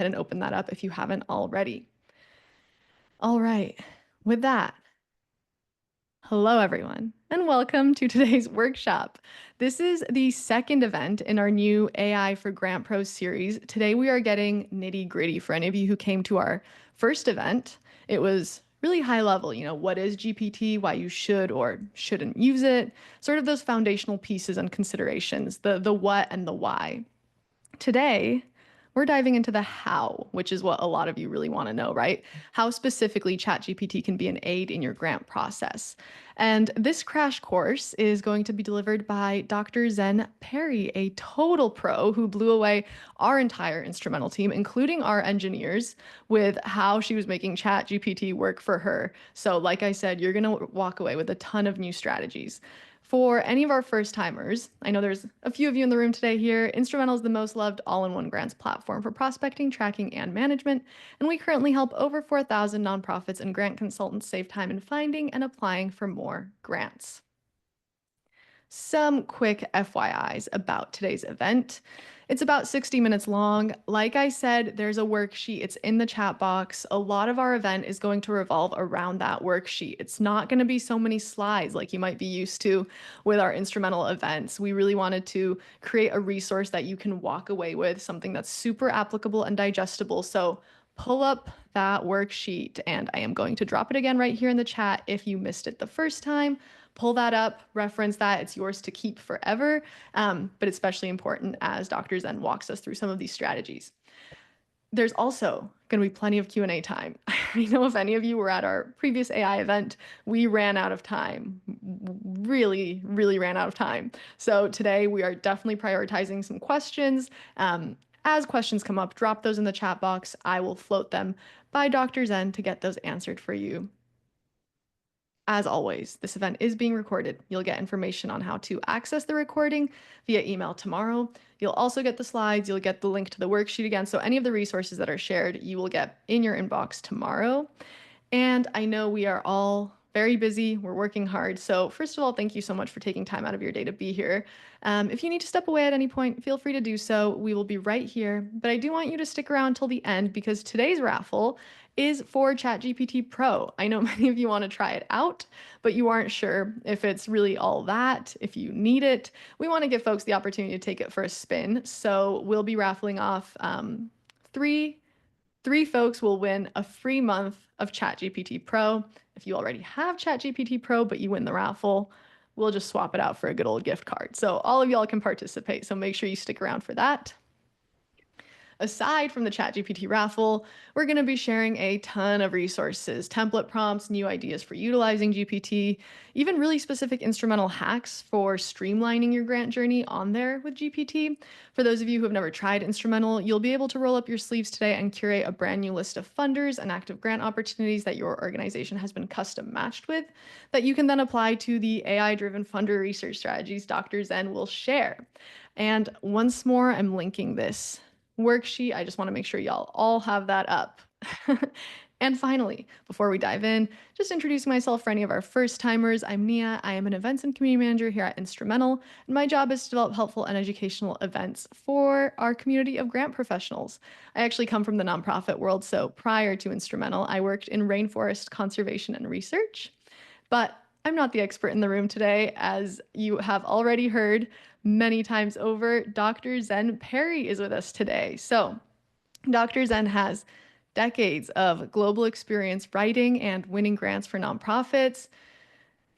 and open that up if you haven't already. All right, with that, hello everyone, and welcome to today's workshop. This is the second event in our new AI for Grant Pros series. Today we are getting nitty gritty. For any of you who came to our first event, it was really high level, what is GPT, why you should or shouldn't use it, sort of those foundational pieces and considerations, the what and the why. Today, we're diving into the how, which is what a lot of you really want to know, right? How specifically ChatGPT can be an aid in your grant process. And this crash course is going to be delivered by Dr. Zen Parry, a total pro who blew away our entire Instrumentl team, including our engineers, with how she was making ChatGPT work for her. So, like I said, you're going to walk away with a ton of new strategies. For any of our first timers, I know there's a few of you in the room today here. Instrumentl is the most loved all-in-one grants platform for prospecting, tracking, and management, and we currently help over 4,000 nonprofits and grant consultants save time in finding and applying for more grants. Some quick FYIs about today's event. It's about 60 minutes long. Like I said, there's a worksheet. It's in the chat box. A lot of our event is going to revolve around that worksheet. It's not going to be so many slides like you might be used to with our Instrumentl events. We really wanted to create a resource that you can walk away with, something that's super applicable and digestible. So pull up that worksheet, and I am going to drop it again right here in the chat if you missed it the first time. Pull that up, reference that. It's yours to keep forever, but especially important as Dr. Zen walks us through some of these strategies. There's also going to be plenty of Q&A time. I know if any of you were at our previous AI event, we ran out of time, really, really ran out of time. So today we are definitely prioritizing some questions. As questions come up, drop those in the chat box. I will float them by Dr. Zen to get those answered for you. As always, this event is being recorded. You'll get information on how to access the recording via email tomorrow. You'll also get the slides, you'll get the link to the worksheet again. So any of the resources that are shared, you will get in your inbox tomorrow. And I know we are all very busy. We're working hard. So first of all, thank you so much for taking time out of your day to be here. If you need to step away at any point, feel free to do so. We will be right here. But I do want you to stick around till the end because today's raffle is for ChatGPT Pro. I know many of you want to try it out, but you aren't sure if it's really all that, if you need it. We want to give folks the opportunity to take it for a spin. So we'll be raffling off three folks will win a free month of ChatGPT Pro. If you already have ChatGPT Pro, but you win the raffle, we'll just swap it out for a good old gift card. So all of y'all can participate. So make sure you stick around for that. Aside from the ChatGPT raffle, we're going to be sharing a ton of resources, template prompts, new ideas for utilizing GPT, even really specific Instrumentl hacks for streamlining your grant journey on there with GPT. For those of you who have never tried Instrumentl, you'll be able to roll up your sleeves today and curate a brand new list of funders and active grant opportunities that your organization has been custom matched with that you can then apply to the AI-driven funder research strategies Dr. Zen will share. And once more, I'm linking this worksheet. I just want to make sure y'all all have that up. And finally, before we dive in, just introducing myself for any of our first timers. I'm Nia. I am an events and community manager here at Instrumentl, and my job is to develop helpful and educational events for our community of grant professionals. I actually come from the nonprofit world, so prior to Instrumentl, I worked in rainforest conservation and research. But I'm not the expert in the room today, as you have already heard many times over. Dr. Zen Parry is with us today. So Dr. Zen has decades of global experience writing and winning grants for nonprofits,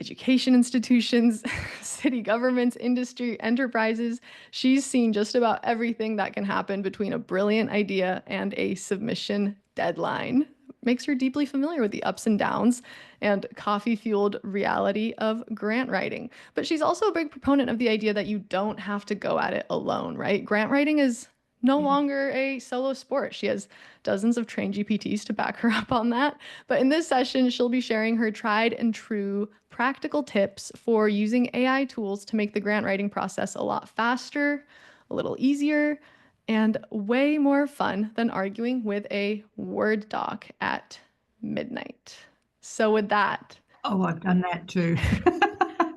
education institutions, city governments, industry, enterprises. She's seen just about everything that can happen between a brilliant idea and a submission deadline. Makes her deeply familiar with the ups and downs and coffee-fueled reality of grant writing. But she's also a big proponent of the idea that you don't have to go at it alone, right? Grant writing is no longer a solo sport. She has dozens of trained GPTs to back her up on that. But in this session, she'll be sharing her tried and true practical tips for using AI tools to make the grant writing process a lot faster, a little easier, and way more fun than arguing with a Word doc at midnight. So with that, Oh, I've done that too.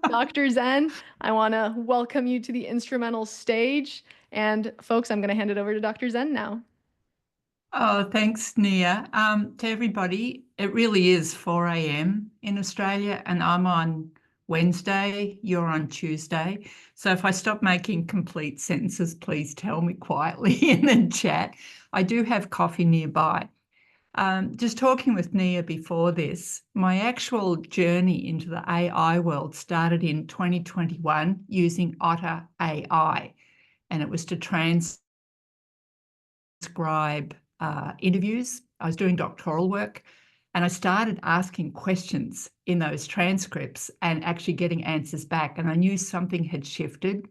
Dr. Zen, I want to welcome you to the Instrumentl stage. And folks, I'm going to hand it over to Dr. Zen now. Oh, thanks, Nia. To everybody, it really is 4 a.m. in Australia, and I'm on Wednesday, you're on Tuesday. So if I stop making complete sentences, please tell me quietly in the chat. I do have coffee nearby. Just talking with Nia before this, my actual journey into the AI world started in 2021 using Otter AI, and it was to transcribe interviews. I was doing doctoral work, and I started asking questions in those transcripts and actually getting answers back. And I knew something had shifted.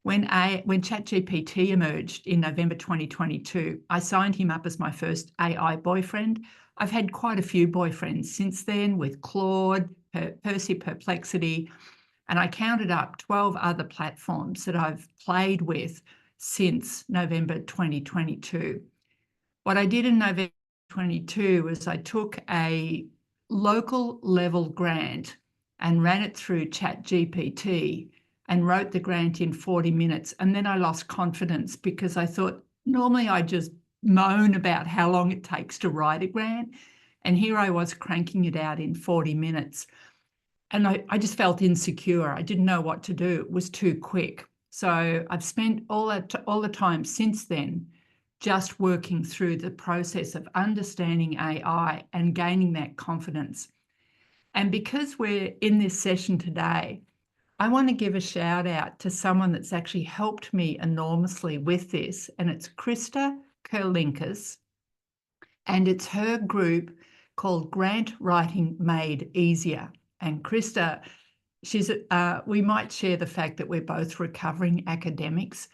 When ChatGPT emerged in November 2022, I signed him up as my first AI boyfriend. I've had quite a few boyfriends since then with Claude, Percy Perplexity, and I counted up 12 other platforms that I've played with since November 2022. What I did in November 2022 was I took a local level grant and ran it through ChatGPT and wrote the grant in 40 minutes. And then I lost confidence because I thought normally I just moan about how long it takes to write a grant. And here I was cranking it out in 40 minutes. And I just felt insecure. I didn't know what to do. It was too quick. So I've spent all the time since then just working through the process of understanding AI and gaining that confidence. And because we're in this session today, I want to give a shout out to someone that's actually helped me enormously with this, and it's Krista Kurlinkas, and it's her group called Grantwriting Made Easier. And Krista, we might share the fact that we're both recovering academics,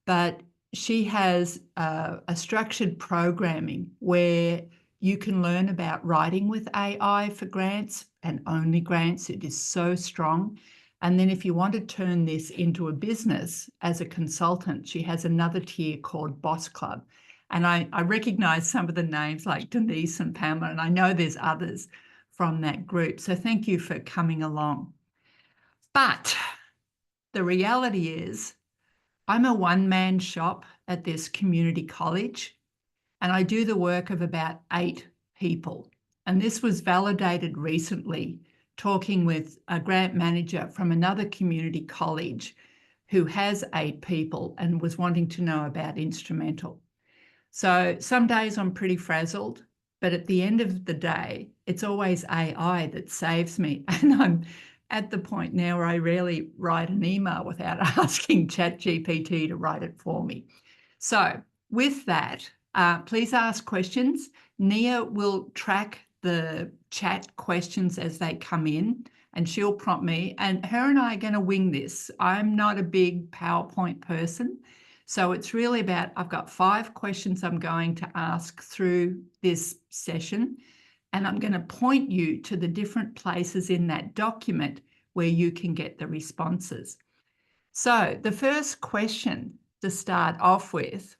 but she has a structured programming where you can learn about writing with AI for grants and only grants. It is so strong. And then if you want to turn this into a business as a consultant, she has another tier called Boss Club. And I recognize some of the names like Denise and Pamela, and I know there's others from that group. So thank you for coming along. But the reality is I'm a one-man shop at this community college, and I do the work of about 8 people. And this was validated recently, talking with a grant manager from another community college who has 8 people and was wanting to know about Instrumentl. So some days I'm pretty frazzled, but at the end of the day, it's always AI that saves me. And I'm at the point now where I rarely write an email without asking ChatGPT to write it for me. So with that, please ask questions. Nia will track the chat questions as they come in, and she'll prompt me. And her and I are going to wing this. I'm not a big PowerPoint person. So it's really about, I've got 5 questions I'm going to ask through this session, and I'm going to point you to the different places in that document where you can get the responses. So the first question to start off with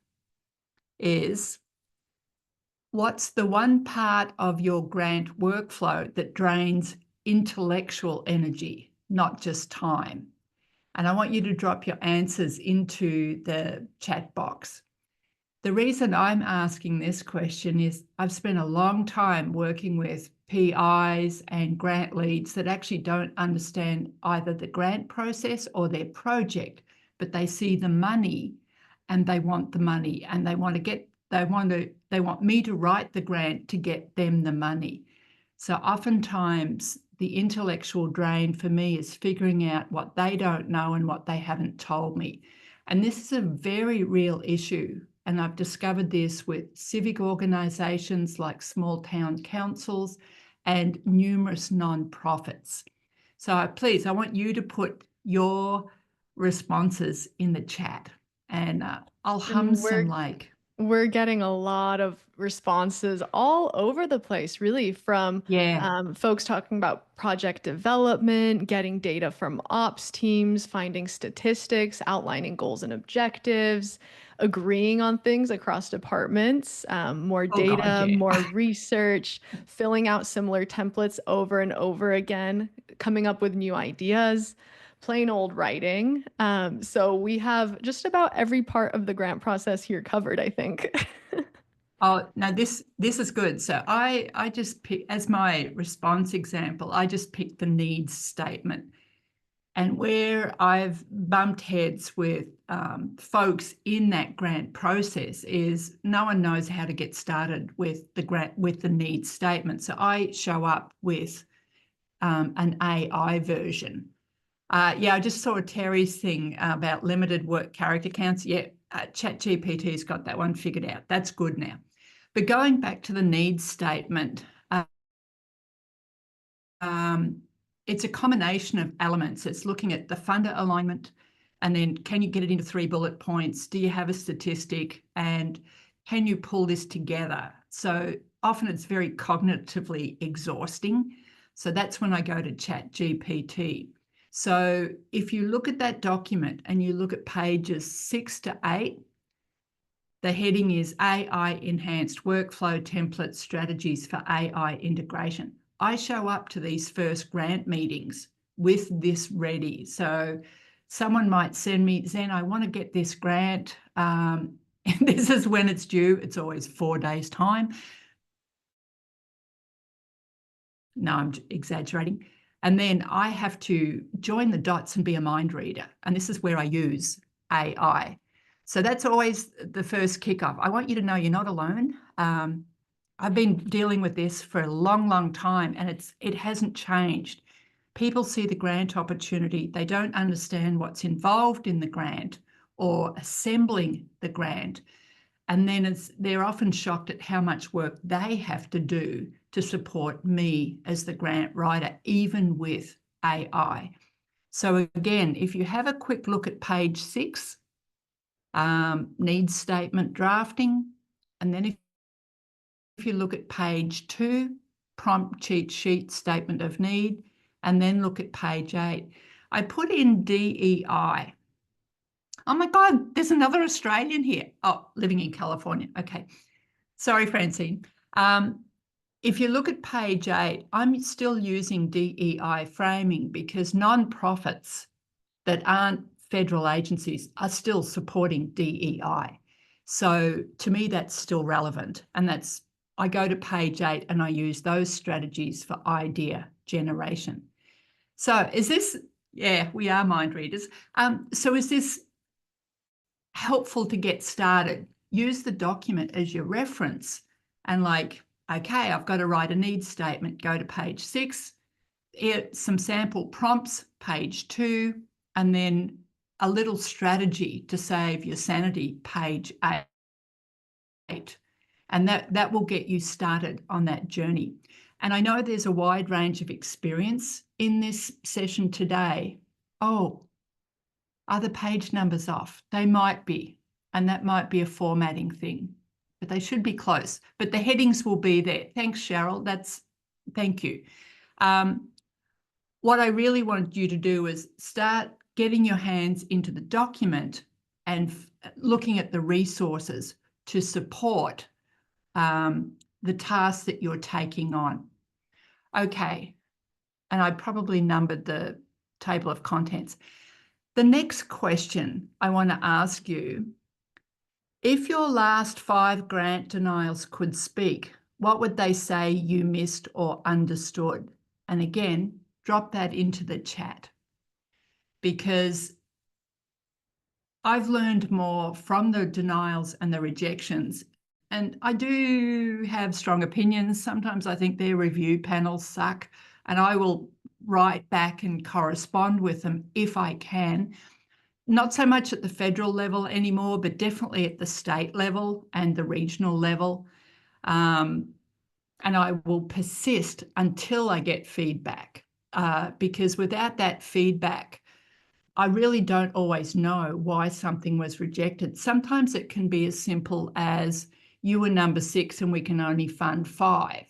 is, what's the one part of your grant workflow that drains intellectual energy, not just time? And I want you to drop your answers into the chat box. The reason I'm asking this question is I've spent a long time working with PIs and grant leads that actually don't understand either the grant process or their project, but they see the money and they want the money, and they want me to write the grant to get them the money. So oftentimes the intellectual drain for me is figuring out what they don't know and what they haven't told me. And this is a very real issue. And I've discovered this with civic organisations like small town councils and numerous non-profits. So please, I want you to put your responses in the chat, and I'll hum And some we're getting a lot of responses all over the place, really, from yeah. folks talking about project development, getting data from ops teams, finding statistics, outlining goals and objectives, agreeing on things across departments, more Oh God, data, yeah. more research, filling out similar templates over and over again, coming up with new ideas. plain old writing. So we have just about every part of the grant process here covered, I think. Oh, no, this is good. So I just pick, as my response example, I just picked the needs statement. And where I've bumped heads with folks in that grant process is no one knows how to get started with the needs statement. So I show up with an AI version. Yeah, I just saw Terry's thing about limited work character counts. Yeah, ChatGPT's got that one figured out. That's good now. But going back to the needs statement, it's a combination of elements. It's looking at the funder alignment, and then can you get it into 3 bullet points? Do you have a statistic? And can you pull this together? So often it's very cognitively exhausting. So that's when I go to ChatGPT. So if you look at that document and you look at pages 6 to 8, the heading is AI Enhanced Workflow Template Strategies for AI Integration. I show up to these first grant meetings with this ready. So someone might send me, Zen, I want to get this grant. And this is when it's due. It's always 4 days' time. No, I'm exaggerating. And then I have to join the dots and be a mind reader. And this is where I use AI. So that's always the first kickoff. I want you to know you're not alone. I've been dealing with this for a long, long time, and it hasn't changed. People see the grant opportunity. They don't understand what's involved in the grant or assembling the grant. And then they're often shocked at how much work they have to do to support me as the grant writer, even with AI. So again, if you have a quick look at page 6, needs statement drafting, and then if you look at page 2, prompt cheat sheet statement of need, and then look at page 8, I put in DEI. Oh my God, there's another Australian here. Oh, living in California. Okay. Sorry, Francine. If you look at page 8, I'm still using DEI framing because non-profits that aren't federal agencies are still supporting DEI. So to me, that's still relevant. And I go to page 8 and I use those strategies for idea generation. So is this, yeah, we are mind readers. So is this helpful to get started? Use the document as your reference and okay, I've got to write a needs statement, go to page 6, some sample prompts, page 2, and then a little strategy to save your sanity, page 8. And that will get you started on that journey. And I know there's a wide range of experience in this session today. Oh, are the page numbers off? They might be, and that might be a formatting thing, but they should be close. But the headings will be there. Thanks, Cheryl. Thank you. What I really want you to do is start getting your hands into the document and looking at the resources to support the tasks that you're taking on. Okay, and I probably numbered the table of contents. The next question I want to ask you, if your last 5 grant denials could speak, what would they say you missed or understood? And again, drop that into the chat, because I've learned more from the denials and the rejections. And I do have strong opinions. Sometimes I think their review panels suck, and I will write back and correspond with them if I can. Not so much at the federal level anymore, but definitely at the state level and the regional level. And I will persist until I get feedback, because without that feedback, I really don't always know why something was rejected. Sometimes it can be as simple as you were number 6 and we can only fund 5,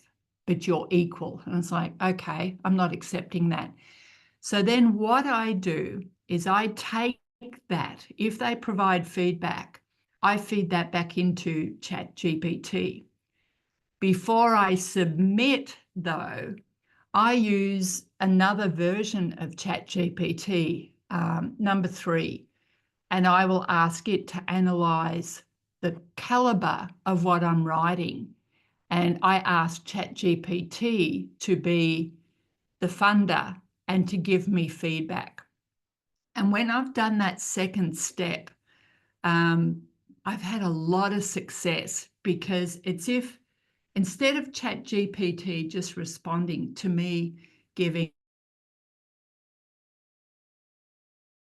but you're equal. And it's like, okay, I'm not accepting that. So then what I do is I take that. If they provide feedback, I feed that back into ChatGPT. Before I submit, though, I use another version of ChatGPT. number 3, and I will ask it to analyze the caliber of what I'm writing. And I ask ChatGPT to be the funder and to give me feedback. And when I've done that second step, I've had a lot of success, because it's if instead of ChatGPT just responding to me, giving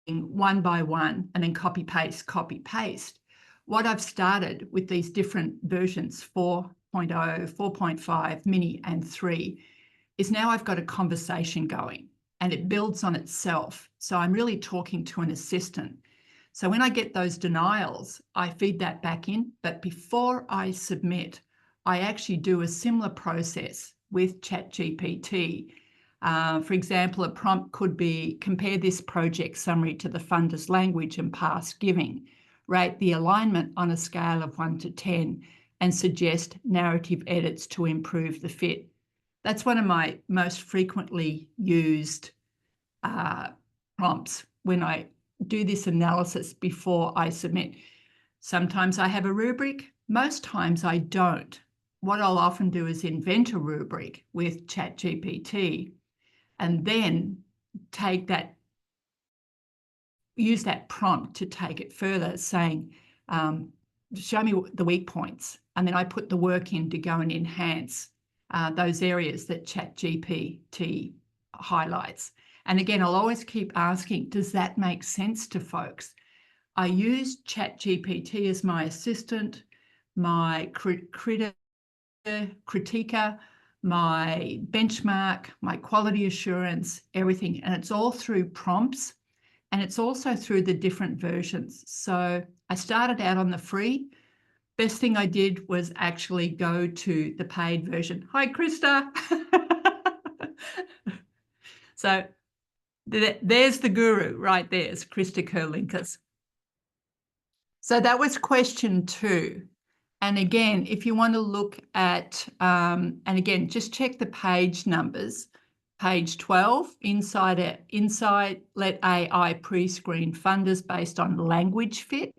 one by one and then copy paste, what I've started with these different versions, 4.0, 4.5, mini and 3, is now I've got a conversation going and it builds on itself. So I'm really talking to an assistant. So when I get those denials, I feed that back in. But before I submit, I actually do a similar process with ChatGPT. For example, a prompt could be, compare this project summary to the funder's language and past giving. Rate the alignment on a scale of 1 to 10 and suggest narrative edits to improve the fit. That's one of my most frequently used prompts when I do this analysis before I submit. Sometimes I have a rubric, most times I don't. What I'll often do is invent a rubric with ChatGPT and then take that, use that prompt to take it further, saying, show me the weak points. And then I put the work in to go and enhance those areas that ChatGPT highlights. And again, I'll always keep asking, does that make sense to folks? I use ChatGPT as my assistant, my critiquer, my benchmark, my quality assurance, everything. And it's all through prompts, and it's also through the different versions. So I started out on the free. Best thing I did was actually go to the paid version. Hi, Krista. So there's the guru right there. It's Krista Kurlinkas. So that was question 2. And again, if you want to look at, and again, just check the page numbers. Page 12, inside let AI pre-screen funders based on language fit.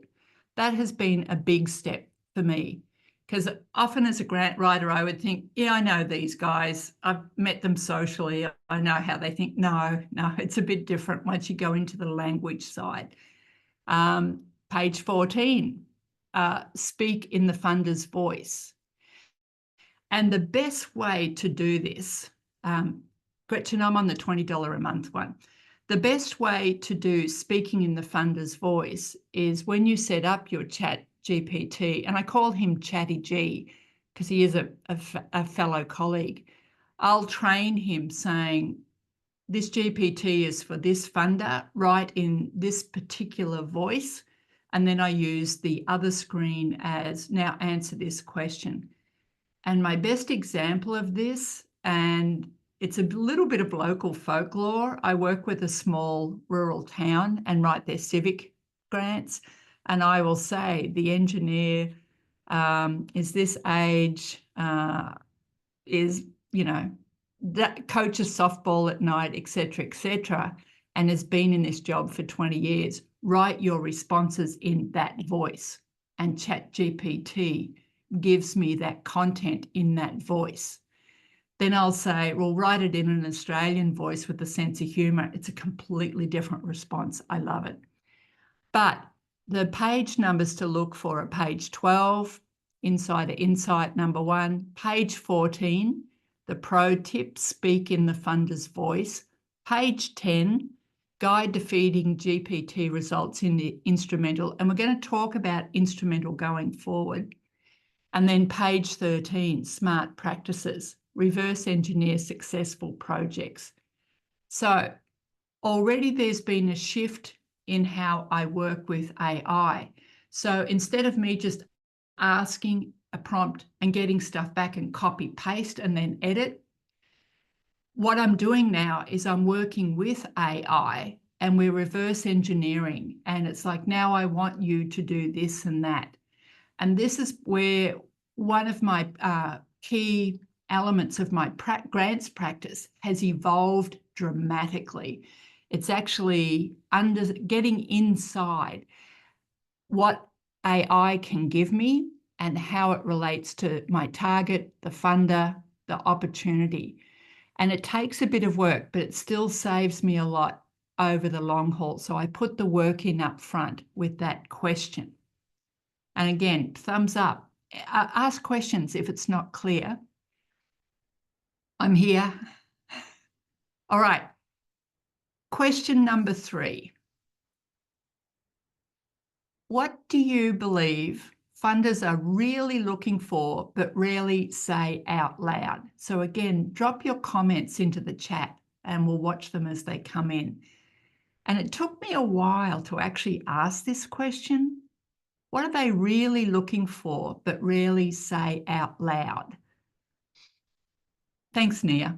That has been a big step for me, because often as a grant writer, I would think, yeah, I know these guys. I've met them socially. I know how they think. No, it's a bit different once you go into the language side. Page 14, speak in the funder's voice. And the best way to do this, Gretchen, I'm on the $20 a month one. The best way to do speaking in the funder's voice is when you set up your ChatGPT, and I call him Chatty G because he is a fellow colleague. I'll train him saying, this GPT is for this funder, write in this particular voice. And then I use the other screen as, now answer this question. And my best example of this, and it's a little bit of local folklore. I work with a small rural town and write their civic grants. And I will say the engineer is this age, is, that coaches softball at night, etc., and has been in this job for 20 years. Write your responses in that voice. And ChatGPT gives me that content in that voice. Then I'll say, well, write it in an Australian voice with a sense of humour. It's a completely different response. I love it. But the page numbers to look for are page 12, Insider Insight number 1, page 14, the pro tips, speak in the funder's voice, page 10, guide to feeding GPT results in the Instrumentl. And we're going to talk about Instrumentl going forward. And then page 13, smart practices, reverse engineer successful projects. So already there's been a shift in how I work with AI. So instead of me just asking a prompt and getting stuff back and copy paste and then edit, what I'm doing now is I'm working with AI and we're reverse engineering. And it's like, now I want you to do this and that. And this is where one of my key elements of my grants practice has evolved dramatically. It's actually getting inside what AI can give me and how it relates to my target, the funder, the opportunity. And it takes a bit of work, but it still saves me a lot over the long haul. So I put the work in up front with that question. And again, thumbs up. Ask questions if it's not clear. I'm here. All right. Question number 3. What do you believe funders are really looking for but rarely say out loud? So again, drop your comments into the chat and we'll watch them as they come in. And it took me a while to actually ask this question. What are they really looking for but rarely say out loud? Thanks, Nia.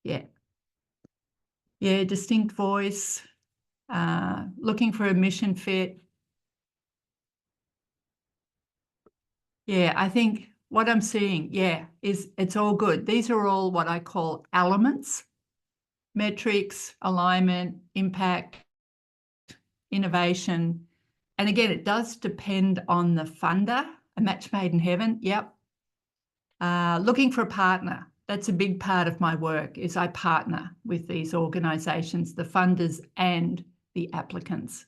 Yeah. Yeah, distinct voice, looking for a mission fit. Yeah, I think what I'm seeing, is it's all good. These are all what I call elements: metrics, alignment, impact, innovation. And again, it does depend on the funder. A match made in heaven, yep. Looking for a partner. That's a big part of my work, is I partner with these organisations, the funders and the applicants.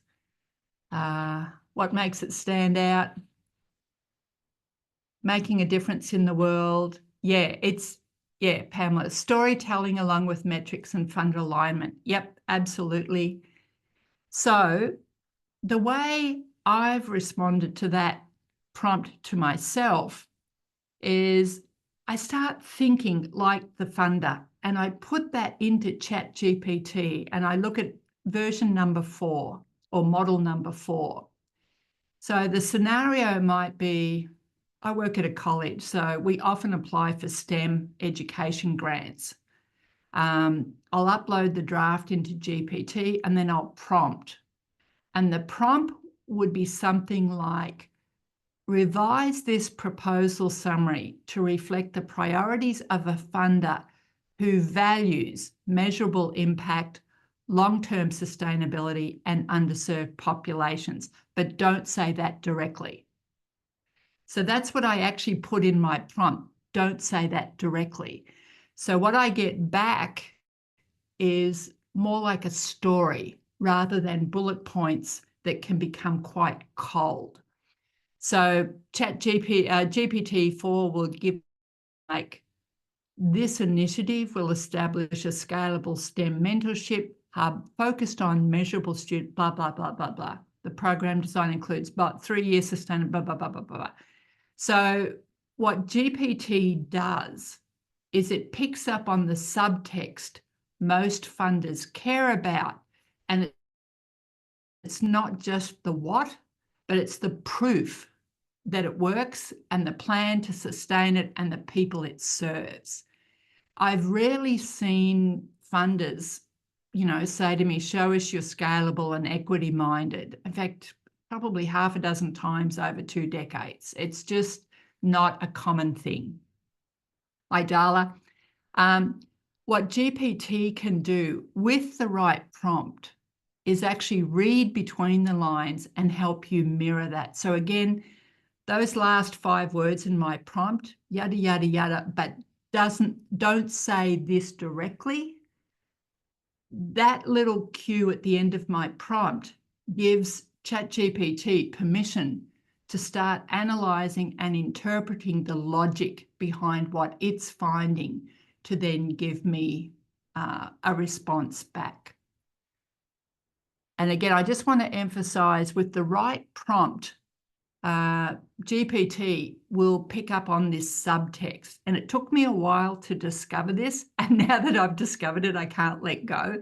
What makes it stand out? Making a difference in the world. Pamela, storytelling along with metrics and funder alignment. Yep, absolutely. So the way I've responded to that prompt to myself is I start thinking like the funder, and I put that into ChatGPT and I look at version number 4 or model number 4. So the scenario might be, I work at a college, so we often apply for STEM education grants. I'll upload the draft into GPT and then I'll prompt. And the prompt would be something like, revise this proposal summary to reflect the priorities of a funder who values measurable impact, long-term sustainability, and underserved populations, but don't say that directly. So that's what I actually put in my prompt. Don't say that directly. So what I get back is more like a story rather than bullet points that can become quite cold. So GPT-4 will give like, this initiative will establish a scalable STEM mentorship hub focused on measurable student, blah, blah, blah, blah, blah. The program design includes about 3-year sustainable, blah, blah, blah, blah, blah. So what GPT does is it picks up on the subtext most funders care about, and it's not just the what, but it's the proof that it works and the plan to sustain it and the people it serves. I've rarely seen funders, say to me, show us you're scalable and equity minded. In fact, probably half a dozen times over 2 decades. It's just not a common thing. Idala, what GPT can do with the right prompt is actually read between the lines and help you mirror that. So again, those last 5 words in my prompt, yada, yada, yada, but don't say this directly. That little cue at the end of my prompt gives ChatGPT permission to start analysing and interpreting the logic behind what it's finding to then give me a response back. And again, I just want to emphasise, with the right prompt, GPT will pick up on this subtext. And it took me a while to discover this. And now that I've discovered it, I can't let go.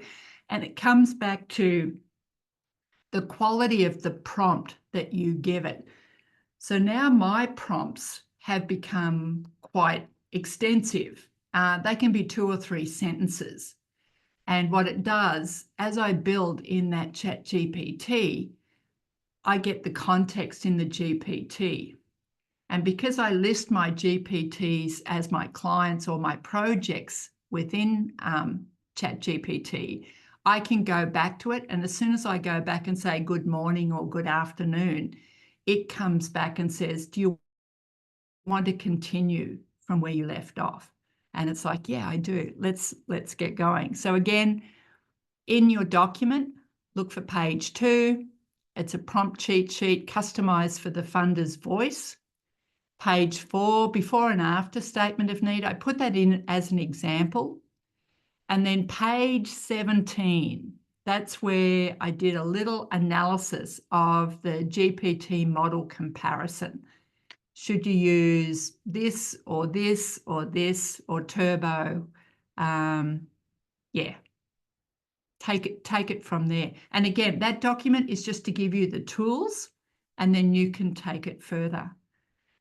And it comes back to the quality of the prompt that you give it. So now my prompts have become quite extensive. They can be 2 or 3 sentences. And what it does, as I build in that ChatGPT, I get the context in the GPT. And because I list my GPTs as my clients or my projects within ChatGPT, I can go back to it. And as soon as I go back and say good morning or good afternoon, it comes back and says, do you want to continue from where you left off? And it's like, yeah, I do. Let's get going. So again, in your document, look for page 2. It's a prompt cheat sheet customized for the funder's voice. Page 4, before and after statement of need. I put that in as an example. And then page 17, that's where I did a little analysis of the GPT model comparison. Should you use this or this or this or turbo? Yeah, take it from there. And again, that document is just to give you the tools, and then you can take it further.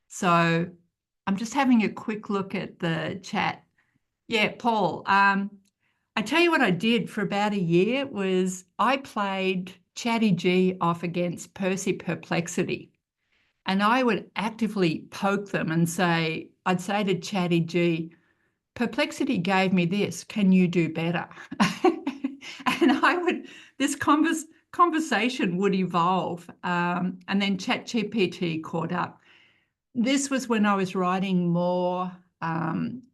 So I'm just having a quick look at the chat. Yeah, Paul, I tell you what I did for about a year was I played Chatty G off against Percy Perplexity. And I would actively poke them and say, I'd say to Chatty G, Perplexity gave me this, can you do better? And this conversation would evolve. And then ChatGPT caught up. This was when I was writing more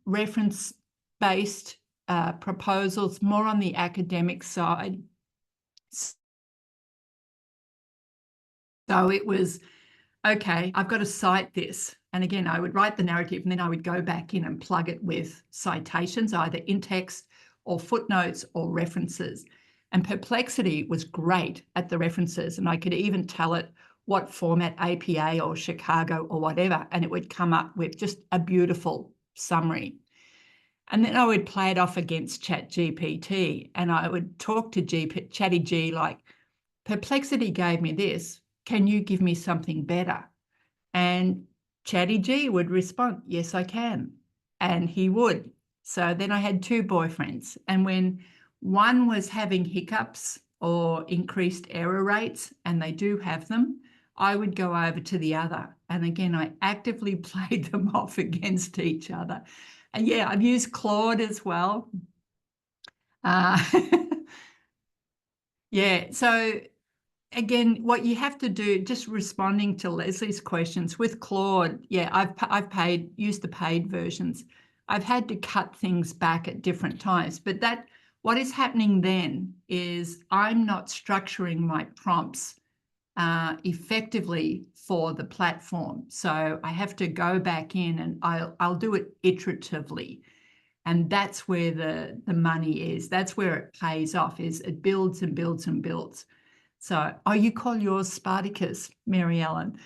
reference-based proposals, more on the academic side. So it was, okay, I've got to cite this. And again, I would write the narrative and then I would go back in and plug it with citations, either in text or footnotes or references. And Perplexity was great at the references, and I could even tell it what format, APA or Chicago or whatever, and it would come up with just a beautiful summary. And then I would play it off against ChatGPT, and I would talk to Chatty G like, Perplexity gave me this, can you give me something better? And Chatty G would respond, yes, I can. And he would. So then I had 2 boyfriends. And when one was having hiccups or increased error rates, and they do have them, I would go over to the other. And again, I actively played them off against each other. And yeah, I've used Claude as well. Yeah, so again, what you have to do, just responding to Leslie's questions with Claude, yeah, I've used the paid versions. I've had to cut things back at different times, but what is happening then is I'm not structuring my prompts effectively for the platform. So I have to go back in and I'll do it iteratively. And that's where the money is. That's where it pays off, is it builds and builds and builds. So, oh, you call yours Spartacus, Mary Ellen.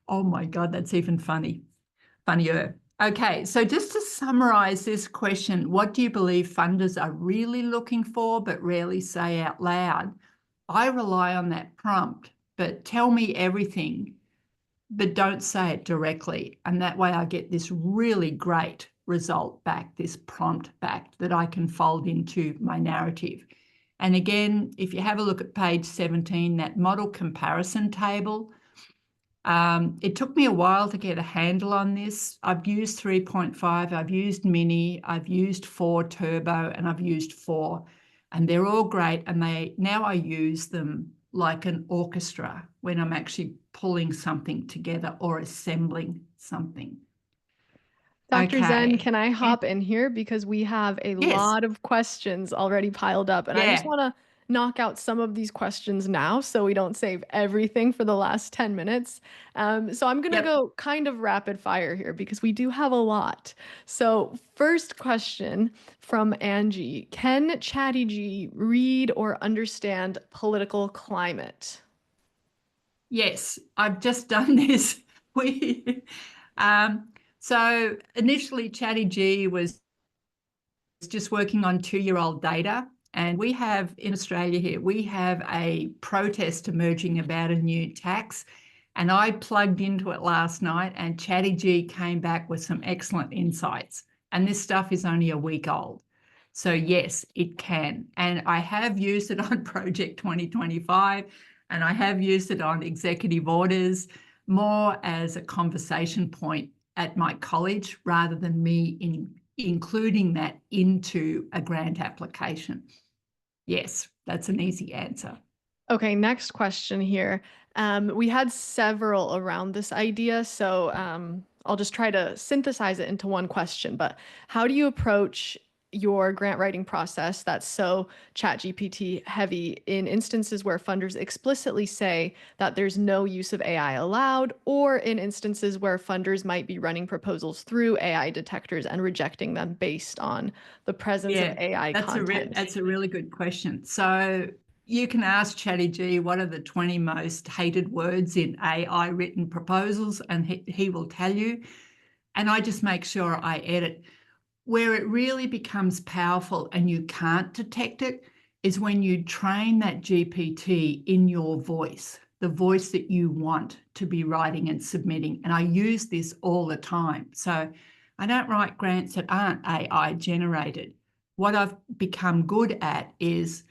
Oh my God, that's even funnier. Okay, so just to summarize this question, what do you believe funders are really looking for but rarely say out loud? I rely on that prompt, but tell me everything, but don't say it directly. And that way I get this really great result back, this prompt back that I can fold into my narrative. And again, if you have a look at page 17, that model comparison table, it took me a while to get a handle on this. I've used 3.5, I've used Mini, I've used 4 Turbo, and I've used 4. And they're all great. And now I use them like an orchestra when I'm actually pulling something together or assembling something. Dr. Zen, Okay. can I hop in here because we have a Yes. lot of questions already piled up, and I just Yeah. want to knock out some of these questions now so we don't save everything for the last 10 minutes. So I'm going to Yep. go kind of rapid fire here because we do have a lot. So first question from Angie, can ChatGPT read or understand political climate? Yes, I've just done this. So initially, Chatty G was just working on 2-year-old data. And we have in Australia here, we have a protest emerging about a new tax. And I plugged into it last night, and Chatty G came back with some excellent insights. And this stuff is only a week old. So yes, it can. And I have used it on Project 2025, and I have used it on executive orders more as a conversation point at my college rather than me including that into a grant application. Yes, that's an easy answer. Okay, next question here. We had several around this idea, so I'll just try to synthesize it into one question. But how do you approach your grant writing process that's so ChatGPT heavy in instances where funders explicitly say that there's no use of AI allowed, or in instances where funders might be running proposals through AI detectors and rejecting them based on the presence of Yeah, AI content? that's a really good question. So you can ask ChatGPT what are the 20 most hated words in AI written proposals, and he will tell you. And I just make sure I edit. Where it really becomes powerful and you can't detect it is when you train that GPT in your voice, the voice that you want to be writing and submitting. And I use this all the time. So I don't write grants that aren't AI generated. What I've become good at is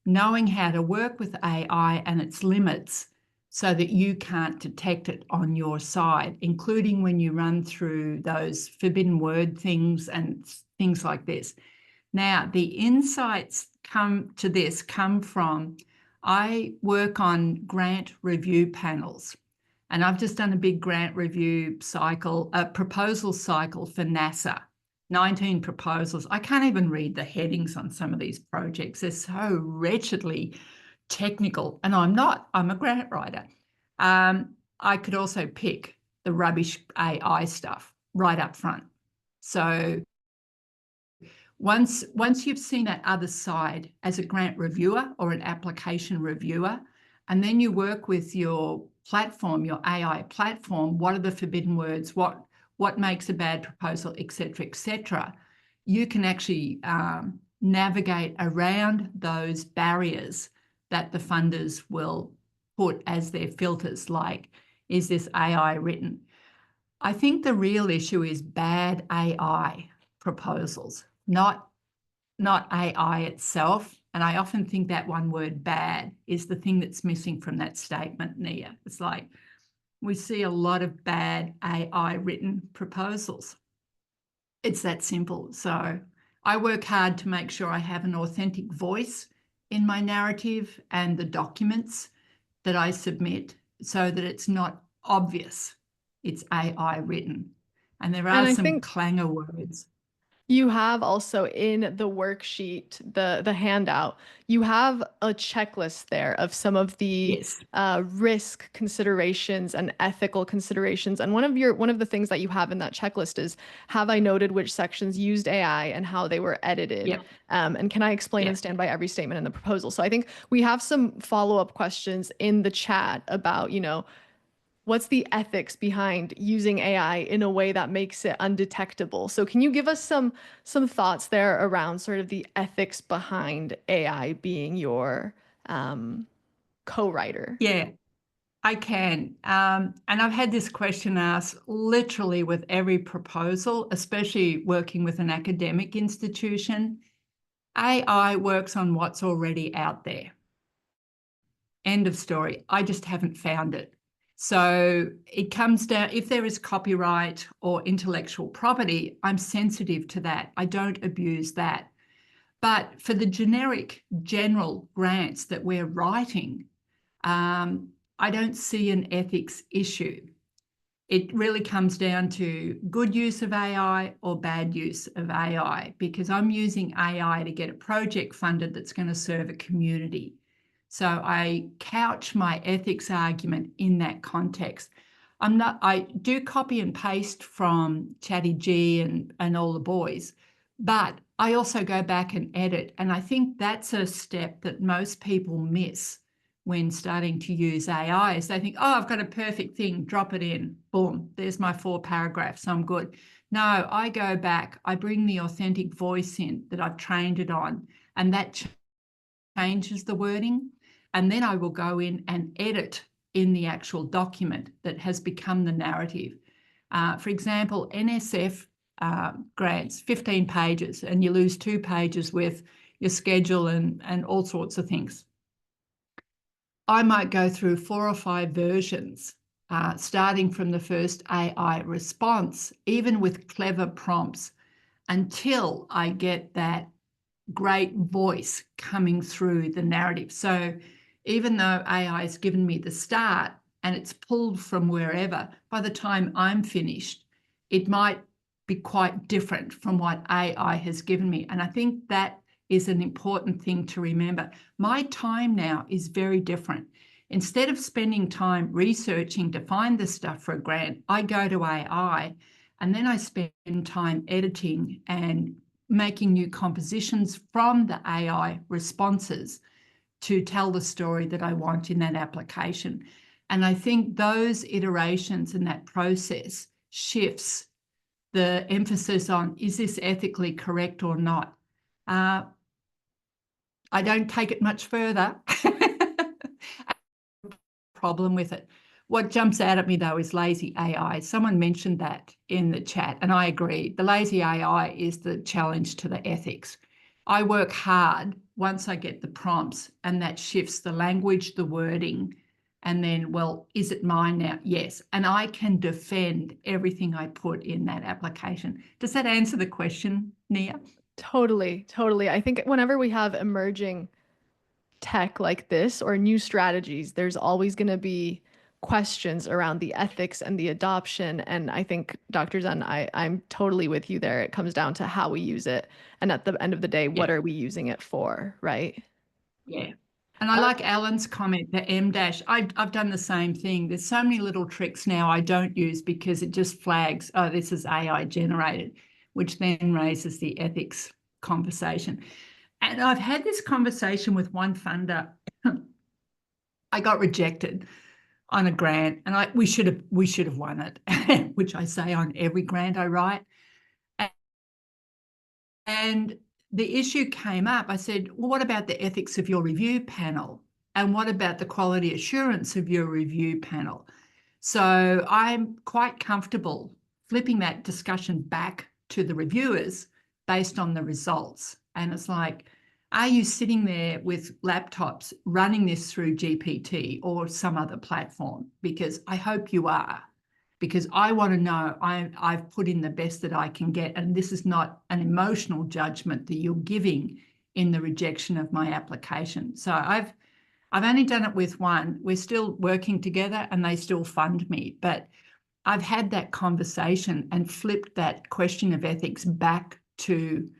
knowing how to work with AI and its limits so that you can't detect it on your side, including when you run through those forbidden word things and things like this. Now, the insights come from, I work on grant review panels, and I've just done a big grant review cycle, a proposal cycle for NASA. 19 proposals. I can't even read the headings on some of these projects. They're so wretchedly technical, and I'm not. I'm a grant writer. I could also pick the rubbish AI stuff right up front. So once you've seen that other side as a grant reviewer or an application reviewer, and then you work with your platform, your AI platform, what are the forbidden words, what makes a bad proposal, et cetera, you can actually navigate around those barriers that the funders will put as their filters, like, is this AI written? I think the real issue is bad AI proposals, not AI itself. And I often think that one word bad is the thing that's missing from that statement, Nia. It's like we see a lot of bad AI written proposals. It's that simple. So I work hard to make sure I have an authentic voice in my narrative and the documents that I submit so that it's not obvious it's AI written. And there And are I some think clanger words. you have also in the worksheet, the handout, you have a checklist there of some of the Yes. risk considerations and ethical considerations. And one of the things that you have in that checklist is, have I noted which sections used AI and how they were edited? Yep. And can I explain and Yep. stand by every statement in the proposal? So I think we have some follow-up questions in the chat about, what's the ethics behind using AI in a way that makes it undetectable? So can you give us some thoughts there around sort of the ethics behind AI being your co-writer? Yeah, I can. And I've had this question asked literally with every proposal, especially working with an academic institution. AI works on what's already out there. End of story. I just haven't found it. So it comes down, if there is copyright or intellectual property, I'm sensitive to that. I don't abuse that. But for the general grants that we're writing, I don't see an ethics issue. It really comes down to good use of AI or bad use of AI, because I'm using AI to get a project funded that's going to serve a community. So I couch my ethics argument in that context. I do copy and paste from Chatty G and all the boys, but I also go back and edit. And I think that's a step that most people miss when starting to use AI, is they think, oh, I've got a perfect thing, drop it in, boom, there's my 4 paragraphs, I'm good. No, I go back, I bring the authentic voice in that I've trained it on, and that changes the wording. And then I will go in and edit in the actual document that has become the narrative. For example, NSF grants, 15 pages, and you lose 2 pages with your schedule and all sorts of things. I might go through 4 or 5 versions, starting from the first AI response, even with clever prompts, until I get that great voice coming through the narrative. So even though AI has given me the start and it's pulled from wherever, by the time I'm finished, it might be quite different from what AI has given me. And I think that is an important thing to remember. My time now is very different. Instead of spending time researching to find the stuff for a grant, I go to AI and then I spend time editing and making new compositions from the AI responses to tell the story that I want in that application. And I think those iterations and that process shifts the emphasis on, is this ethically correct or not? I don't take it much further. Problem with it. What jumps out at me, though, is lazy AI. Someone mentioned that in the chat, and I agree. The lazy AI is the challenge to the ethics. I work hard once I get the prompts, and that shifts the language, the wording, and then, well, is it mine now? Yes. And I can defend everything I put in that application. Does that answer the question, Nia? Totally, totally. I think whenever we have emerging tech like this or new strategies, there's always going to be questions around the ethics and the adoption. And I think, Dr. Zen, I'm totally with you there. It comes down to how we use it. And at the end of the day, what Yeah. are we using it for, right? Yeah. And I like Alan's comment, the M dash. I've done the same thing. There's so many little tricks now I don't use because it just flags, oh, this is AI generated, which then raises the ethics conversation. And I've had this conversation with one funder. I got rejected on a grant, and we should have won it, which I say on every grant I write. And the issue came up. I said, well, what about the ethics of your review panel? And what about the quality assurance of your review panel? So I'm quite comfortable flipping that discussion back to the reviewers based on the results. And it's like, are you sitting there with laptops running this through GPT or some other platform? Because I hope you are, because I want to know I've put in the best that I can get. And this is not an emotional judgment that you're giving in the rejection of my application. So I've only done it with one. We're still working together and they still fund me. But I've had that conversation and flipped that question of ethics back to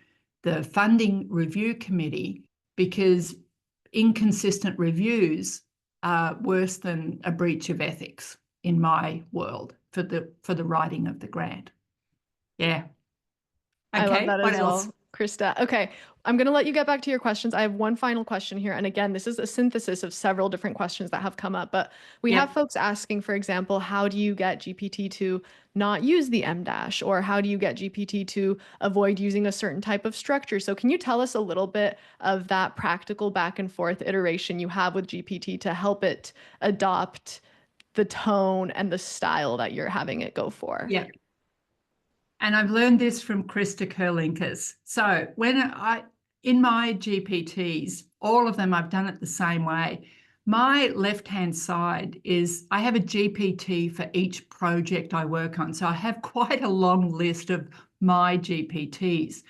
the funding review committee, because inconsistent reviews are worse than a breach of ethics in my world for the writing of the grant. Yeah. I love Okay, that what as else? well, Krista. Okay, I'm going to let you get back to your questions. I have one final question here. And again, this is a synthesis of several different questions that have come up. But we have Yep. folks asking, for example, how do you get GPT to not use the M dash? Or how do you get GPT to avoid using a certain type of structure? So can you tell us a little bit of that practical back and forth iteration you have with GPT to help it adopt the tone and the style that you're having it go for? Yep. And I've learned this from Krista Kurlinkas. So in my GPTs, all of them, I've done it the same way. My left-hand side is, I have a GPT for each project I work on. So I have quite a long list of my GPTs.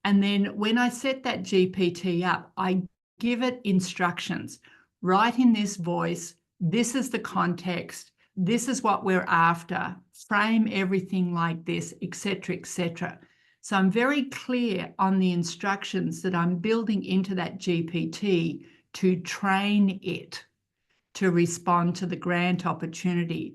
And then when I set that GPT up, I give it instructions. Write in this voice, this is the context, this is what we're after, frame everything like this, etc., etc. So I'm very clear on the instructions that I'm building into that GPT to train it to respond to the grant opportunity.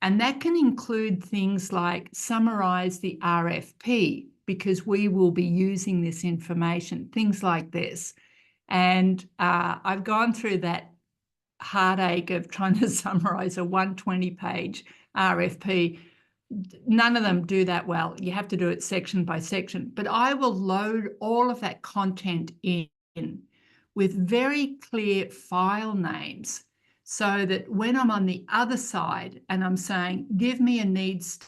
And that can include things like summarize the RFP, because we will be using this information, things like this. And I've gone through that heartache of trying to summarize a 120-page RFP. None of them do that well. You have to do it section by section. But I will load all of that content in with very clear file names, so that when I'm on the other side and I'm saying, give me a needs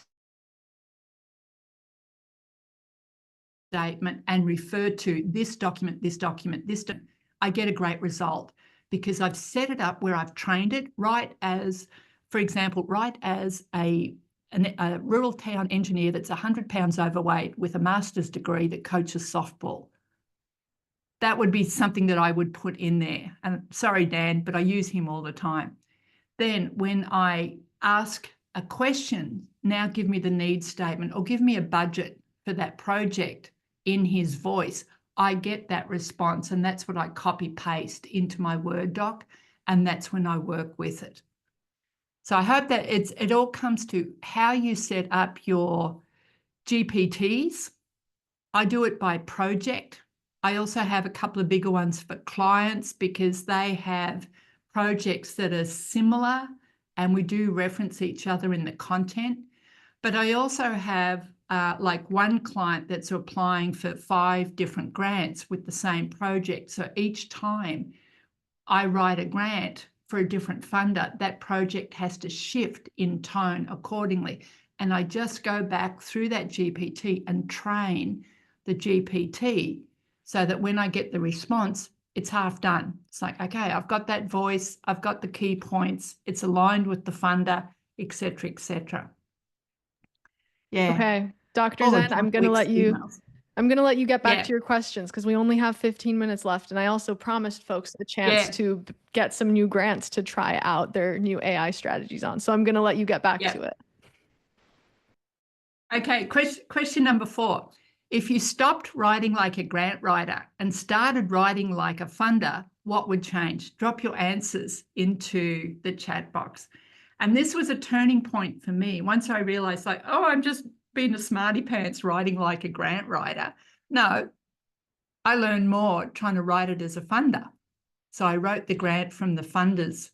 statement and refer to this document, this document, this document, I get a great result, because I've set it up where I've trained it right as, for example, right as a rural town engineer that's 100 pounds overweight with a master's degree that coaches softball. that would be something that I would put in there. And sorry, Dan, but I use him all the time. Then when I ask a question, now give me the needs statement or give me a budget for that project in his voice, I get that response, and that's what I copy paste into my Word doc, and that's when I work with it. So I hope that it all comes to how you set up your GPTs. I do it by project. I also have a couple of bigger ones for clients because they have projects that are similar and we do reference each other in the content. But I also have like one client that's applying for 5 different grants with the same project. So each time I write a grant for a different funder, that project has to shift in tone accordingly. And I just go back through that GPT and train the GPT so that when I get the response, it's half done. It's like, okay, I've got that voice, I've got the key points, it's aligned with the funder, etc., etc. Yeah. Okay, Dr. All Zen, of John Wick's emails. I'm gonna let you get back Yeah. to your questions because we only have 15 minutes left, and I also promised folks a chance Yeah. to get some new grants to try out their new AI strategies on. So I'm gonna let you get back Yeah. to it. Okay, question number 4. If you stopped writing like a grant writer and started writing like a funder, what would change? Drop your answers into the chat box. And this was a turning point for me. Once I realized, like, oh, I'm just being a smarty pants writing like a grant writer. No, I learned more trying to write it as a funder. So I wrote the grant from the funder's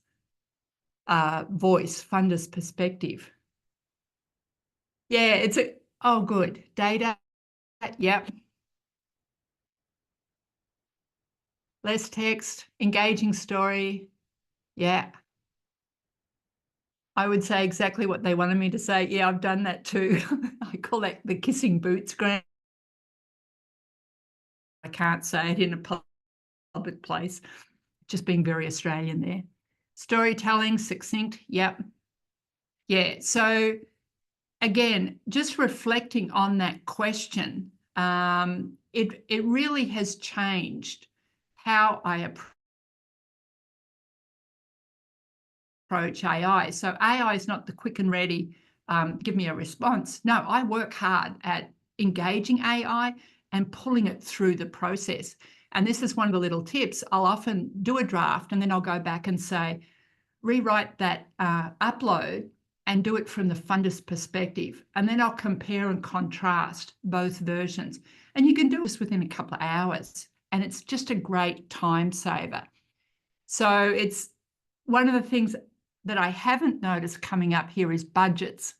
voice, funder's perspective. Yeah, oh, good. Data. Yep. Less text, engaging story. Yeah. I would say exactly what they wanted me to say. Yeah, I've done that too. I call that the kissing boots grant. I can't say it in a public place. Just being very Australian there. Storytelling, succinct. Yep. Yeah. So again, just reflecting on that question, it really has changed how I approach AI. So AI is not the quick and ready, give me a response. No, I work hard at engaging AI and pulling it through the process. And this is one of the little tips. I'll often do a draft and then I'll go back and say, rewrite that upload and do it from the funder's perspective. And then I'll compare and contrast both versions. And you can do this within a couple of hours. And it's just a great time saver. So it's one of the things that I haven't noticed coming up here is budgets.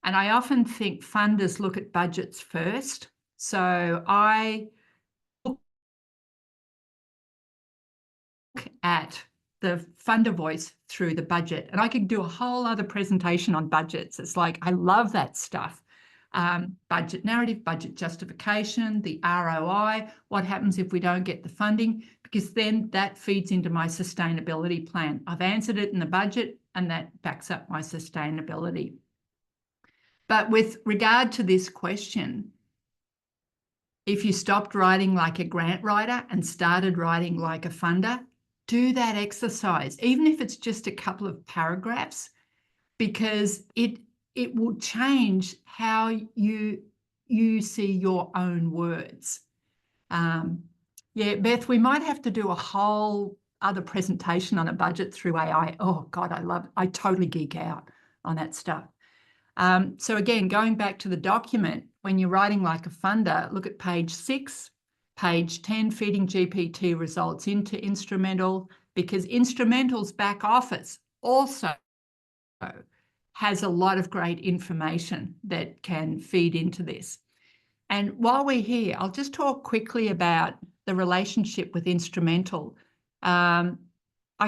And I often think funders look at budgets first. So I look at the funder voice through the budget. And I could do a whole other presentation on budgets. It's like, I love that stuff. Budget narrative, budget justification, the ROI, what happens if we don't get the funding, because then that feeds into my sustainability plan. I've answered it in the budget and that backs up my sustainability. But with regard to this question, if you stopped writing like a grant writer and started writing like a funder, do that exercise, even if it's just a couple of paragraphs, because it will change how you see your own words. Yeah, Beth, we might have to do a whole other presentation on a budget through AI. Oh God, I totally geek out on that stuff. So again, going back to the document, when you're writing like a funder, look at page 6, page 10, feeding GPT results into Instrumentl, because Instrumentl's back office also has a lot of great information that can feed into this. And while we're here, I'll just talk quickly about the relationship with Instrumentl. I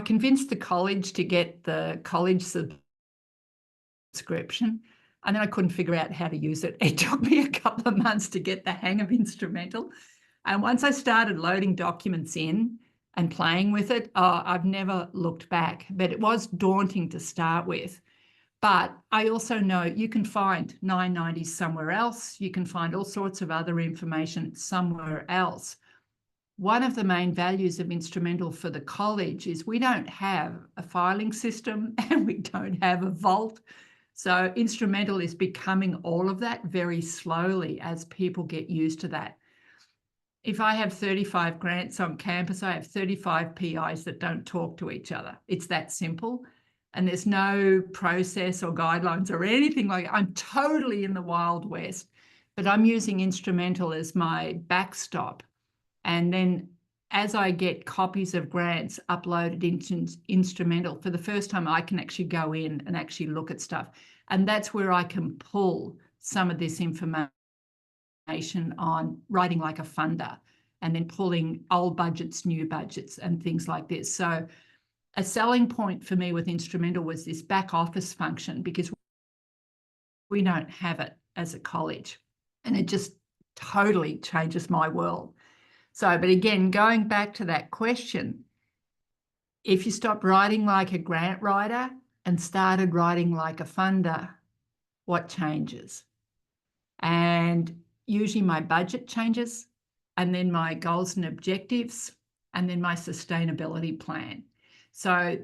convinced the college to get the college subscription, and then I couldn't figure out how to use it. It took me a couple of months to get the hang of Instrumentl. And once I started loading documents in and playing with it, I've never looked back, but it was daunting to start with. But I also know you can find 990s somewhere else. You can find all sorts of other information somewhere else. one of the main values of Instrumentl for the college is we don't have a filing system and we don't have a vault. So Instrumentl is becoming all of that very slowly as people get used to that. If I have 35 grants on campus, I have 35 PIs that don't talk to each other. It's that simple. And there's no process or guidelines or anything like that. I'm totally in the Wild West, but I'm using Instrumentl as my backstop. And then as I get copies of grants uploaded into Instrumentl, for the first time, I can actually go in and actually look at stuff. And that's where I can pull some of this information on writing like a funder and then pulling old budgets, new budgets, and things like this. So a selling point for me with Instrumentl was this back office function, because we don't have it as a college. And it just totally changes my world. So, but again, going back to that question, if you stopped writing like a grant writer and started writing like a funder, what changes? And usually my budget changes, and then my goals and objectives, and then my sustainability plan. So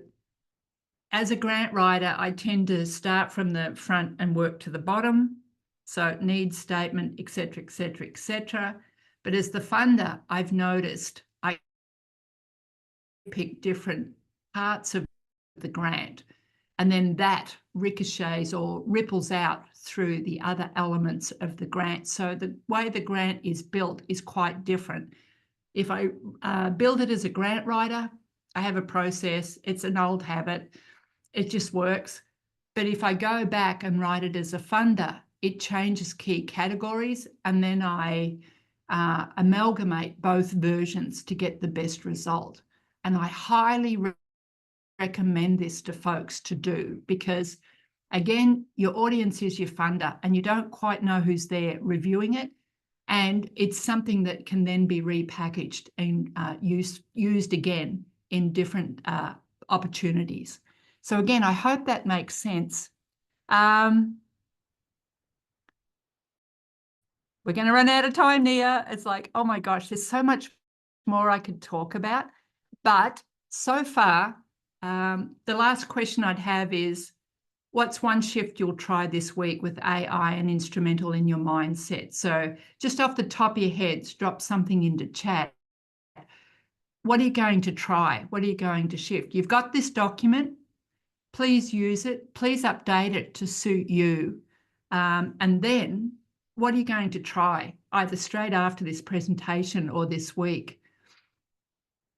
as a grant writer, I tend to start from the front and work to the bottom. So needs statement, et cetera, et cetera, et cetera. But as the funder, I've noticed I pick different parts of the grant, and then that ricochets or ripples out through the other elements of the grant. So the way the grant is built is quite different. If I build it as a grant writer, I have a process. It's an old habit. It just works. But if I go back and write it as a funder, it changes key categories, and then I amalgamate both versions to get the best result. And I highly recommend this to folks to do, because again, your audience is your funder and you don't quite know who's there reviewing it. And it's something that can then be repackaged and used again in different opportunities. So again, I hope that makes sense. We're going to run out of time, Nia. It's like, oh my gosh, there's so much more I could talk about. But so far, the last question I'd have is, what's one shift you'll try this week with AI and Instrumentl in your mindset? So just off the top of your heads, drop something into chat. What are you going to try? What are you going to shift? You've got this document. Please use it. Please update it to suit you. And then what are you going to try, either straight after this presentation or this week?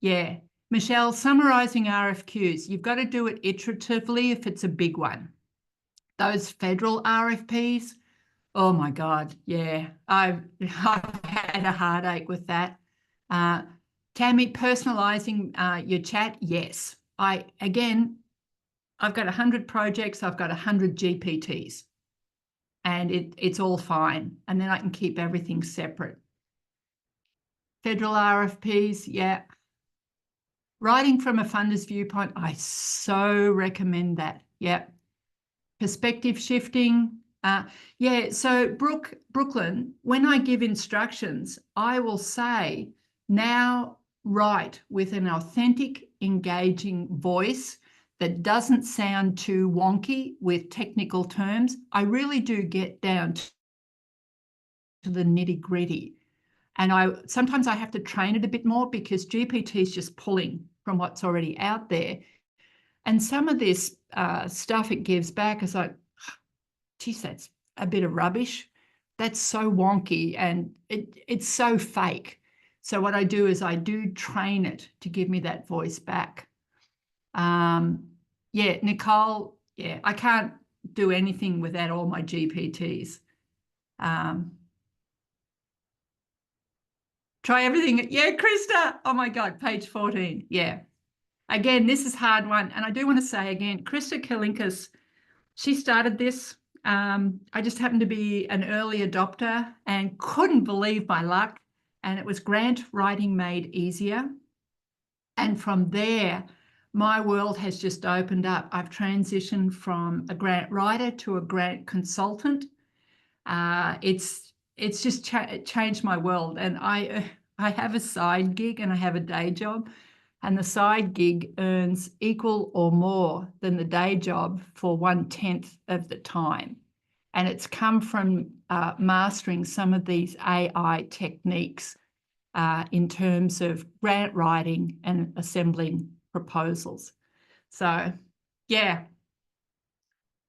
Yeah. Michelle, summarising RFQs. You've got to do it iteratively if it's a big one. Those federal RFPs, oh my God, yeah. I've had a heartache with that. Tammy, personalising your chat, yes. Again, I've got 100 projects, I've got 100 GPTs, and it's all fine. And then I can keep everything separate. Federal RFPs, yeah. Writing from a funder's viewpoint, I so recommend that. Yeah. Perspective shifting. Yeah, so Brooklyn, when I give instructions, I will say, now write with an authentic, engaging voice that doesn't sound too wonky with technical terms. I really do get down to the nitty-gritty. And sometimes I have to train it a bit more, because GPT is just pulling from what's already out there. And some of this stuff it gives back is like, geez, that's a bit of rubbish. That's so wonky and it's so fake. So what I do is I do train it to give me that voice back. Yeah, Nicole, yeah, I can't do anything without all my GPTs. Try everything. Yeah, Krista. Oh my God, page 14. Yeah. Again, this is a hard one. And I do want to say again, Krista Kalinkas, she started this. I just happened to be an early adopter and couldn't believe my luck. And it was grant writing made easier. And from there, my world has just opened up. I've transitioned from a grant writer to a grant consultant. It's just changed my world. And I have a side gig and I have a day job, and the side gig earns equal or more than the day job for 1/10 of the time. And it's come from mastering some of these AI techniques in terms of grant writing and assembling proposals. So, yeah,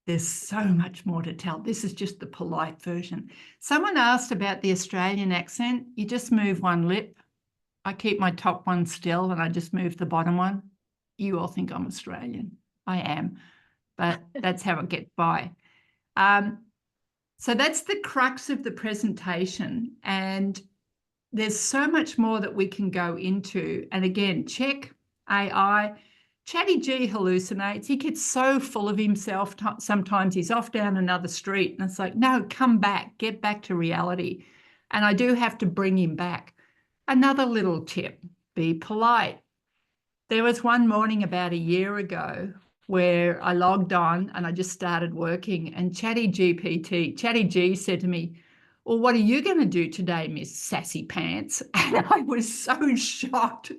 there's so much more to tell. This is just the polite version. Someone asked about the Australian accent. You just move one lip. I keep my top one still and I just move the bottom one. You all think I'm Australian. I am, but that's how it gets by. So that's the crux of the presentation. And there's so much more that we can go into. And again, check AI. Chatty G hallucinates. He gets so full of himself. Sometimes he's off down another street and it's like, no, come back, get back to reality. And I do have to bring him back. Another little tip, be polite. There was one morning about a year ago where I logged on and I just started working, and Chatty G said to me, well, what are you going to do today, Miss Sassy Pants? And I was so shocked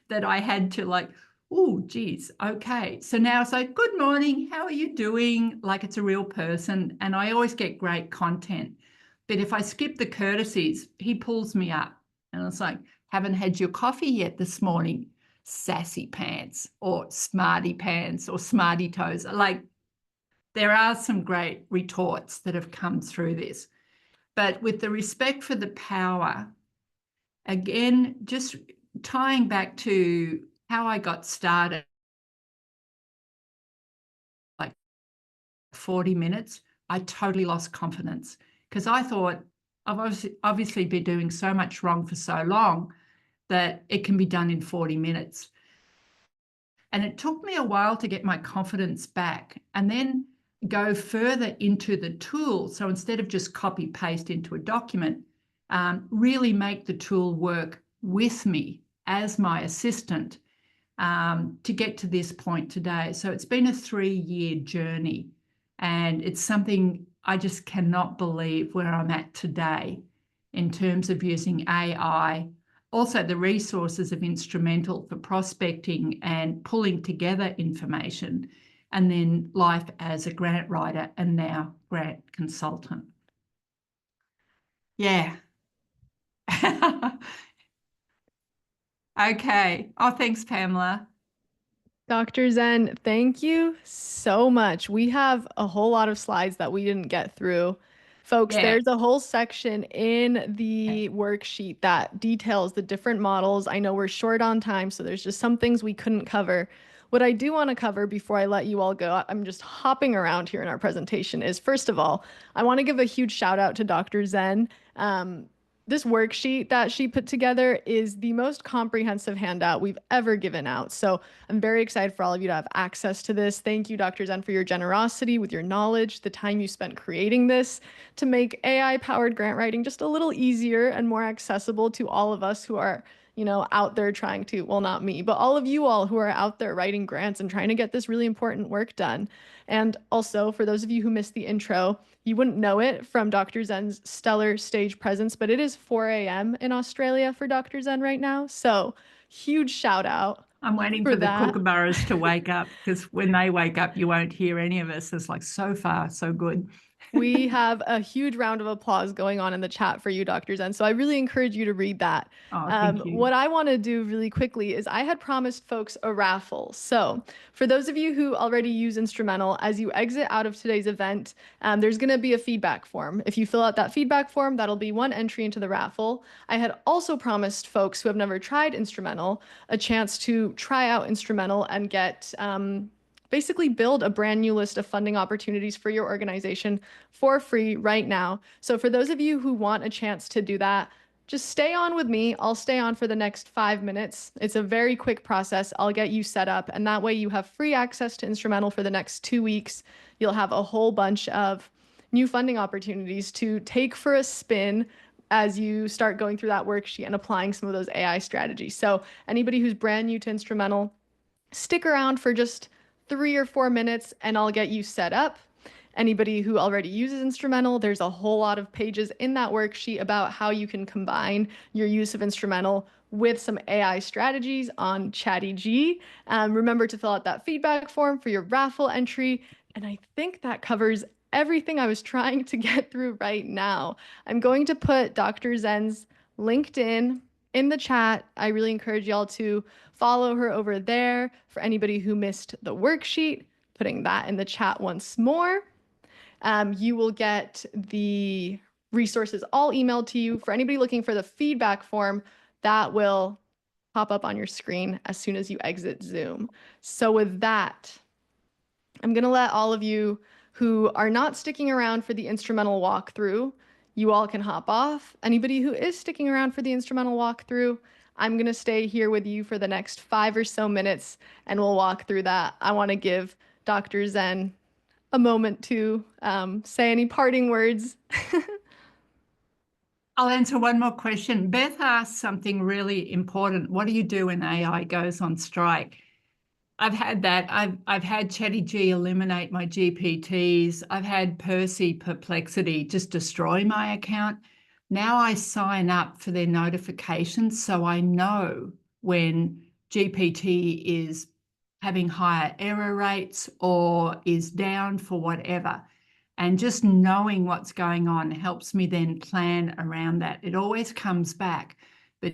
that I had to like, oh, geez, okay. So now it's like, good morning, how are you doing? Like it's a real person. And I always get great content. But if I skip the courtesies, he pulls me up. And it's like, haven't had your coffee yet this morning, sassy pants or smarty pants or smarty toes. Like there are some great retorts that have come through this. But with the respect for the power, again, just tying back to how I got started, like 40 minutes, I totally lost confidence because I thought I've obviously been doing so much wrong for so long that it can be done in 40 minutes. And it took me a while to get my confidence back and then go further into the tool. So instead of just copy paste into a document, really make the tool work with me as my assistant to get to this point today. So it's been a 3-year journey, and it's something I just cannot believe where I'm at today in terms of using AI. Also, the resources of Instrumentl for prospecting and pulling together information, and then life as a grant writer and now grant consultant. Yeah. Okay. Oh, thanks, Pamela. Dr. Zen, thank you so much. We have a whole lot of slides that we didn't get through. Folks, Yeah. there's a whole section in the worksheet that details the different models. I know we're short on time, so there's just some things we couldn't cover. What I do want to cover before I let you all go, I'm just hopping around here in our presentation, is first of all, I want to give a huge shout out to Dr. Zen. This worksheet that she put together is the most comprehensive handout we've ever given out. So I'm very excited for all of you to have access to this. Thank you, Dr. Zen, for your generosity with your knowledge, the time you spent creating this to make AI-powered grant writing just a little easier and more accessible to all of us who are, out there trying to, well, not me, but all of you all who are out there writing grants and trying to get this really important work done. And also, for those of you who missed the intro, you wouldn't know it from Dr. Zen's stellar stage presence, but it is 4 a.m. in Australia for Dr. Zen right now. So huge shout out I'm waiting for for the that. kookaburras to wake up, because when they wake up, you won't hear any of us. It's like, so far, so good. We have a huge round of applause going on in the chat for you, Dr. Zen. So I really encourage you to read that. Oh, thank you. What I want to do really quickly is I had promised folks a raffle. So for those of you who already use Instrumentl, as you exit out of today's event, there's going to be a feedback form. If you fill out that feedback form, that'll be one entry into the raffle. I had also promised folks who have never tried Instrumentl a chance to try out Instrumentl and get basically build a brand new list of funding opportunities for your organization for free right now. So for those of you who want a chance to do that, just stay on with me. I'll stay on for the next 5 minutes. It's a very quick process. I'll get you set up, and that way you have free access to Instrumentl for the next 2 weeks. You'll have a whole bunch of new funding opportunities to take for a spin as you start going through that worksheet and applying some of those AI strategies. So anybody who's brand new to Instrumentl, stick around for just 3 or 4 minutes and I'll get you set up. Anybody who already uses Instrumentl, there's a whole lot of pages in that worksheet about how you can combine your use of Instrumentl with some AI strategies on ChatGPT. Remember to fill out that feedback form for your raffle entry. And I think that covers everything I was trying to get through right now. I'm going to put Dr. Zen's LinkedIn in the chat. I really encourage y'all to follow her over there. For anybody who missed the worksheet, putting that in the chat once more. You will get the resources all emailed to you. For anybody looking for the feedback form, that will pop up on your screen as soon as you exit Zoom. So with that, I'm going to let all of you who are not sticking around for the Instrumentl walkthrough, you all can hop off. Anybody who is sticking around for the Instrumentl walkthrough, I'm going to stay here with you for the next 5 or so minutes and we'll walk through that. I want to give Dr. Zen a moment to say any parting words. I'll answer one more question. Beth asked something really important. What do you do when AI goes on strike? I've had that. I've had ChatGPT eliminate my GPTs. I've had Percy Perplexity just destroy my account. Now I sign up for their notifications so I know when GPT is having higher error rates or is down for whatever. And just knowing what's going on helps me then plan around that. It always comes back, but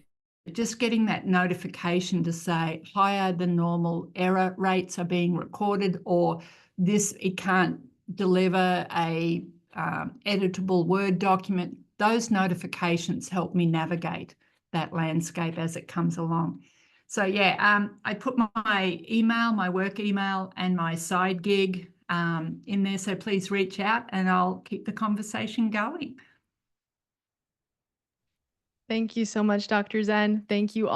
just getting that notification to say higher than normal error rates are being recorded, or this, it can't deliver a editable Word document. Those notifications help me navigate that landscape as it comes along. So yeah, I put my email, my work email and my side gig in there. So please reach out and I'll keep the conversation going. Thank you so much, Dr. Zen. Thank you all.